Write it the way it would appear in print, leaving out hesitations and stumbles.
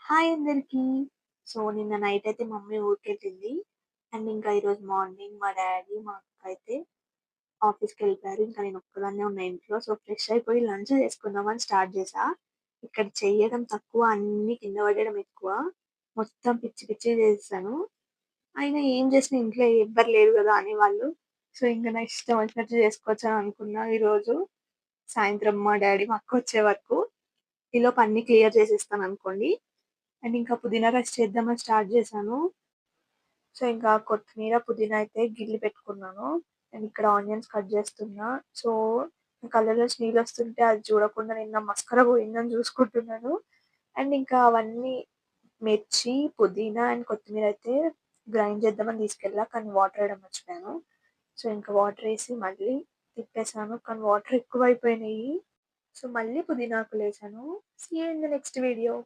Hi అందరికి. So, నిన్న night అయితే మమ్మీ ఊరికెళ్ళింది. అండ్ ఇంకా ఈరోజు మార్నింగ్ మా డ్యాడీ, మా అక్క అయితే ఆఫీస్‌కెళ్ళిపోయారు. ఇంకా నేను ఒక్కదాన్నే ఉన్నా ఇంట్లో. సో, ఫ్రెష్ అయిపోయి లంచ్ చేసుకుందామని స్టార్ట్ చేశా. ఇక్కడ చెయ్యడం తక్కువ, అన్నీ కింద పడేయడం ఎక్కువ. మొత్తం పిచ్చి పిచ్చిగా చేసేసాను. అయినా ఏం చేసినా ఇంట్లో ఎవ్వరు లేరు కదా అనేవాళ్ళు. సో, ఇంక నా ఇష్టం వచ్చినట్టు చేసుకోవచ్చని అనుకున్నా ఈరోజు. సాయంత్రం మా డ్యాడీ, మా అక్క వచ్చే వరకు ఈలోపు అన్నీ క్లియర్ చేసేస్తాననుకోండి. అండ్ ఇంకా పుదీనా రైస్ చేద్దామని స్టార్ట్ చేశాను. సో, ఇంకా కొత్తిమీర, పుదీనా అయితే గిల్లి పెట్టుకున్నాను. అండ్ ఇక్కడ ఆనియన్స్ కట్ చేస్తున్నా. సో, కళ్ళలోంచి నీళ్ళొస్తుంటే అది చూడకుండా నేను నా మస్కరా పోయిందని చూసుకుంటున్నాను. అండ్ ఇంకా అవన్నీ మిర్చి, పుదీనా అండ్ కొత్తిమీర అయితే గ్రైండ్ చేద్దామని తీసుకెళ్ళా. కానీ వాటర్ వేయడం మర్చిపోయాను. సో, ఇంకా వాటర్ ఏసి మళ్ళీ తిప్పేసాను. కానీ వాటర్ ఎక్కువైపోయినాయి. సో, మళ్ళీ పుదీనా ఆకులేసాను. See you in the next video.